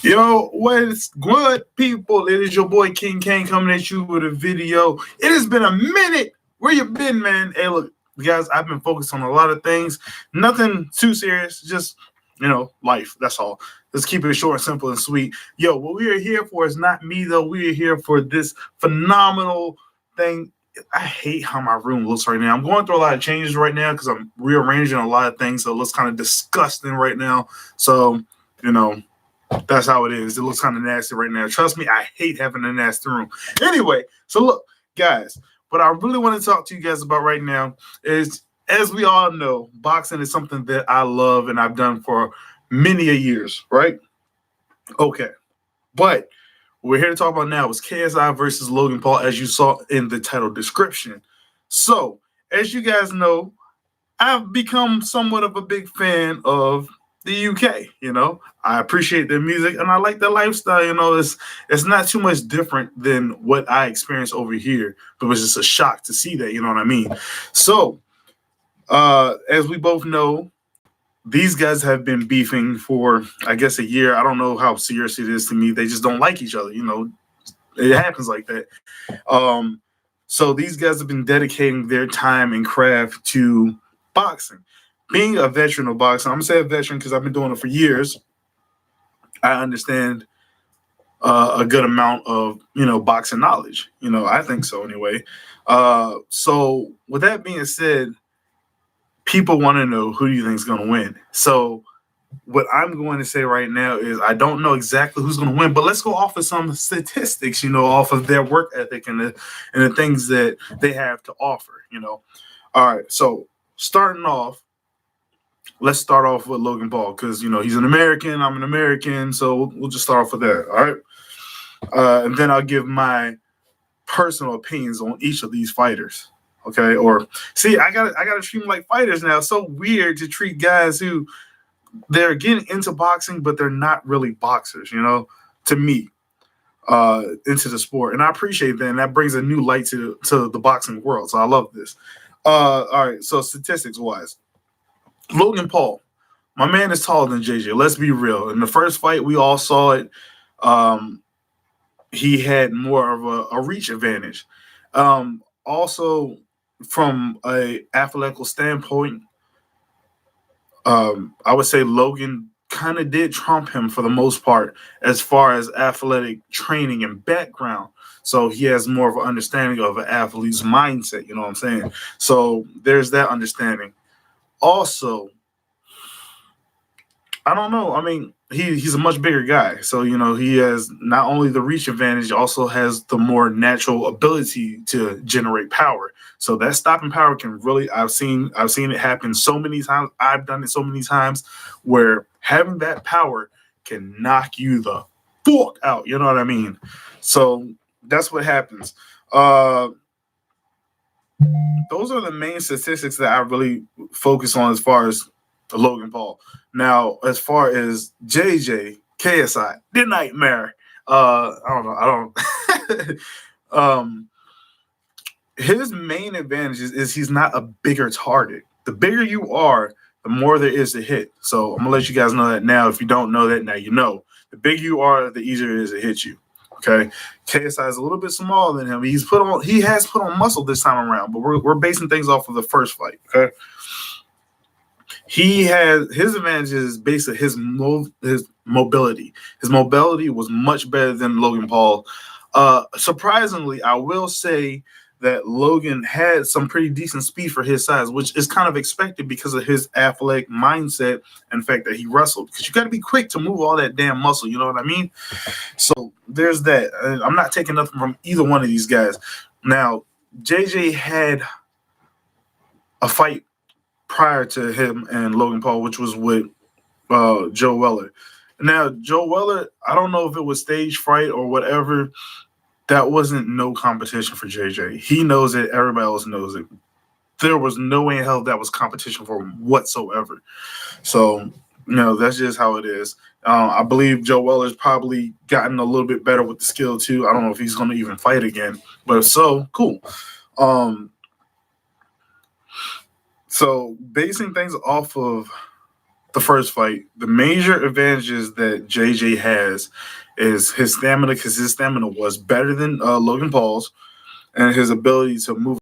Yo, what's good, people? It is your boy King Kane coming at you with a video. It has been a minute. Where you been, man? Hey, look, guys, I've been focused on a lot of things. Nothing too serious, just life. That's all. Let's keep it short, simple, and sweet. Yo, what we are here for is not me though. We are here for this phenomenal thing. I hate how my room looks right now. I'm going through a lot of changes right now because I'm rearranging a lot of things, so it looks kind of disgusting right now. So, you know, that's how it is. It looks kind of nasty right now. Trust me, I hate having a nasty room. Anyway, so look, guys, what I really want to talk to you guys about right now is, as we all know, boxing is something that I love and I've done for many a years, right? Okay. But what we're here to talk about now is KSI versus Logan Paul, as you saw in the title description. So, as you guys know, I've become somewhat of a big fan of the UK. I appreciate their music and I like their lifestyle. It's not too much different than what I experienced over here, but it was just a shock to see that. You know what I mean? So, as we both know, these guys have been beefing for, I guess, a year. I don't know how serious it is to me. They just don't like each other. It happens like that. Um, so these guys have been dedicating their time and craft to boxing. Being a veteran of boxing, I'm gonna say a veteran because I've been doing it for years. I understand a good amount of boxing knowledge. I think so anyway. So with that being said, people want to know who do you think is going to win. So what I'm going to say right now is I don't know exactly who's going to win, but let's go off of some statistics, off of their work ethic and the things that they have to offer. All right, so starting off, let's start off with Logan Paul because he's an American, I'm an American, so we'll just start off with that. All right, and then I'll give my personal opinions on each of these fighters. Okay, or see, I got to treat them like fighters now. It's so weird to treat guys who they're getting into boxing, but they're not really boxers, to me, into the sport. And I appreciate that. And that brings a new light to the boxing world. So I love this. All right. So statistics wise, Logan Paul, my man is taller than JJ. Let's be real. In the first fight, we all saw it. Um, he had more of a reach advantage. Also, from a athletical standpoint, I would say Logan kind of did trump him for the most part as far as athletic training and background. So he has more of an understanding of an athlete's mindset. You know what I'm saying? So there's that understanding. Also, I don't know. I mean, he's a much bigger guy, so he has not only the reach advantage, also has the more natural ability to generate power. So that stopping power can really, I've seen it happen so many times. I've done it so many times where having that power can knock you the fuck out. You know what I mean? So that's what happens. Uh, those are the main statistics that I really focus on as far as Logan Paul. Now, as far as JJ, KSI, the Nightmare, I don't know. I don't. His main advantage is he's not a bigger target. The bigger you are, the more there is to hit. So I'm gonna let you guys know that now. If you don't know that, now you know. The bigger you are, the easier it is to hit you. Okay, KSI is a little bit smaller than him. He has put on muscle this time around, but we're basing things off of the first fight. Okay, he has his advantages based on his mobility. His mobility was much better than Logan Paul. Surprisingly, I will say that Logan had some pretty decent speed for his size, which is kind of expected because of his athletic mindset and the fact that he wrestled. Because you got to be quick to move all that damn muscle. You know what I mean? So there's that. I'm not taking nothing from either one of these guys. Now, JJ had a fight prior to him and Logan Paul, which was with Joe Weller. Now, Joe Weller, I don't know if it was stage fright or whatever. That wasn't no competition for JJ. He knows it. Everybody else knows it. There was no way in hell that was competition for him whatsoever. So, that's just how it is. I believe Joe Weller's probably gotten a little bit better with the skill too. I don't know if he's going to even fight again, but if so, cool. So basing things off of the first fight, the major advantages that JJ has is his stamina, because his stamina was better than Logan Paul's, and his ability to move.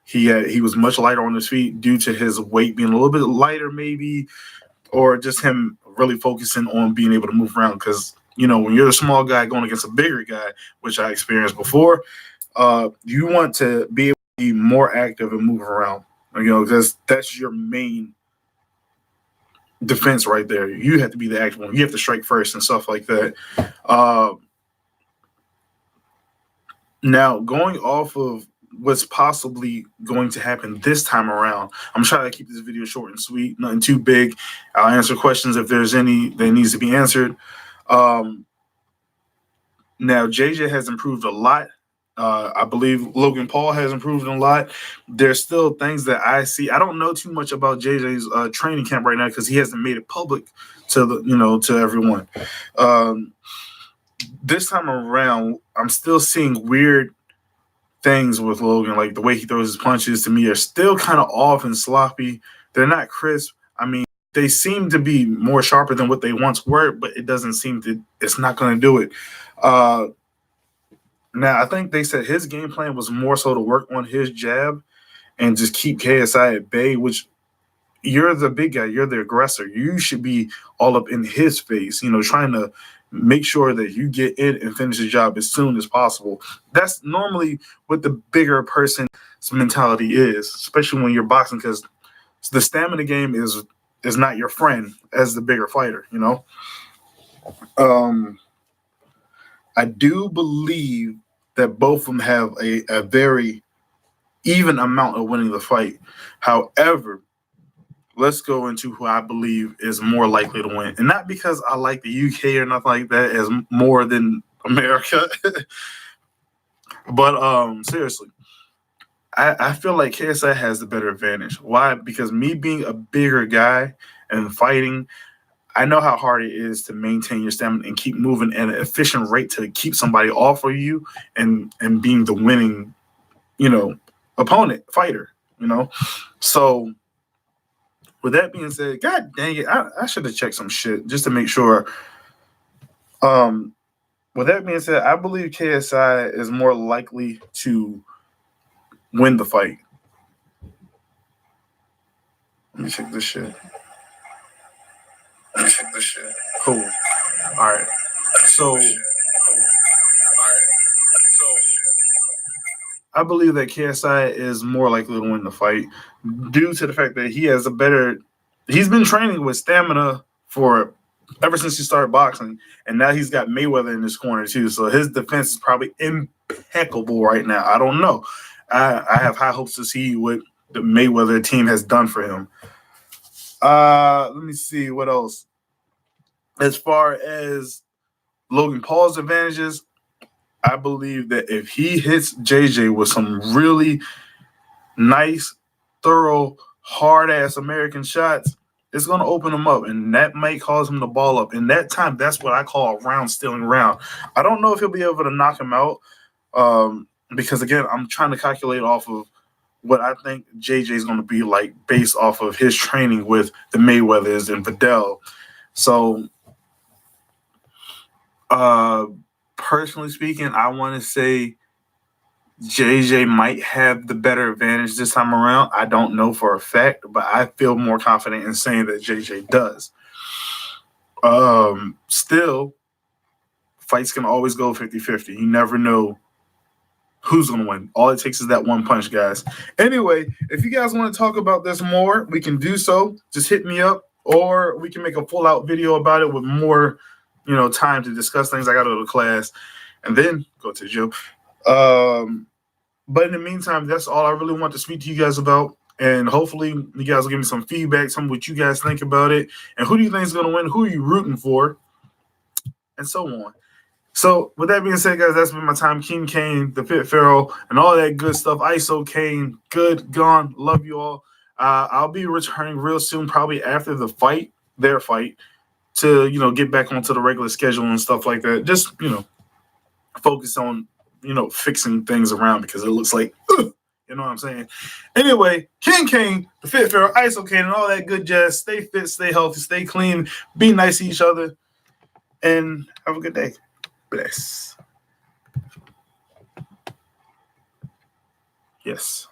He was much lighter on his feet due to his weight being a little bit lighter, maybe, or just him really focusing on being able to move around. Because when you're a small guy going against a bigger guy, which I experienced before, you want to be able to be more active and move around. Because that's your main defense right there. You have to be the active one. You have to strike first and stuff like that. Now, going off of what's possibly going to happen this time around, I'm trying to keep this video short and sweet, nothing too big. I'll answer questions if there's any that needs to be answered. Now, JJ has improved a lot. I believe Logan Paul has improved a lot. There's still things that I see. I don't know too much about JJ's training camp right now because he hasn't made it public to to everyone. This time around, I'm still seeing weird things with Logan, like the way he throws his punches to me are still kind of off and sloppy. They're not crisp. I mean, they seem to be more sharper than what they once were, but it doesn't seem to. It's not going to do it. Now, I think they said his game plan was more so to work on his jab and just keep KSI at bay, which you're the big guy. You're the aggressor. You should be all up in his face, trying to make sure that you get in and finish the job as soon as possible. That's normally what the bigger person's mentality is, especially when you're boxing, because the stamina game is not your friend as the bigger fighter, I do believe that both of them have a very even amount of winning the fight. However, let's go into who I believe is more likely to win. And not because I like the UK or nothing like that as more than America. But seriously, I feel like KSI has the better advantage. Why? Because me being a bigger guy and fighting, I know how hard it is to maintain your stamina and keep moving at an efficient rate to keep somebody off of you and being the winning, opponent, fighter, So with that being said, God dang it, I should have checked some shit just to make sure. With that being said, I believe KSI is more likely to win the fight. Let me check this shit. Cool. All right. So I believe that KSI is more likely to win the fight due to the fact that he's been training with stamina for ever since he started boxing, and now he's got Mayweather in his corner too. So his defense is probably impeccable right now. I don't know. I have high hopes to see what the Mayweather team has done for him. Let me see what else. As far as Logan Paul's advantages, I believe that if he hits JJ with some really nice, thorough, hard-ass American shots, it's going to open him up, and that might cause him to ball up. And that time, that's what I call a round-stealing round. I don't know if he'll be able to knock him out because, again, I'm trying to calculate off of what I think JJ is going to be like based off of his training with the Mayweathers and Vidal. So, personally speaking, I want to say JJ might have the better advantage this time around. I don't know for a fact, but I feel more confident in saying that JJ does. Still, fights can always go 50-50. You never know who's going to win. All it takes is that one punch, guys. Anyway, if you guys want to talk about this more, we can do so. Just hit me up, or we can make a full-out video about it with more time to discuss things. I got to go to class and then go to the gym. But in the meantime, that's all I really want to speak to you guys about. And hopefully you guys will give me some feedback, some of what you guys think about it. And who do you think is going to win? Who are you rooting for? And so on. So with that being said, guys, that's been my time. King Kane, the Pit Pharaoh, and all that good stuff. ISO Kane, good, gone. Love you all. I'll be returning real soon, probably after the fight, their fight, to get back onto the regular schedule and stuff like that. Just focus on fixing things around because it looks like You know what I'm saying? Anyway, King, the Fit Pharaoh, Isokane, and all that good jazz. Stay fit, stay healthy, stay clean, be nice to each other, and have a good day. Bless. Yes.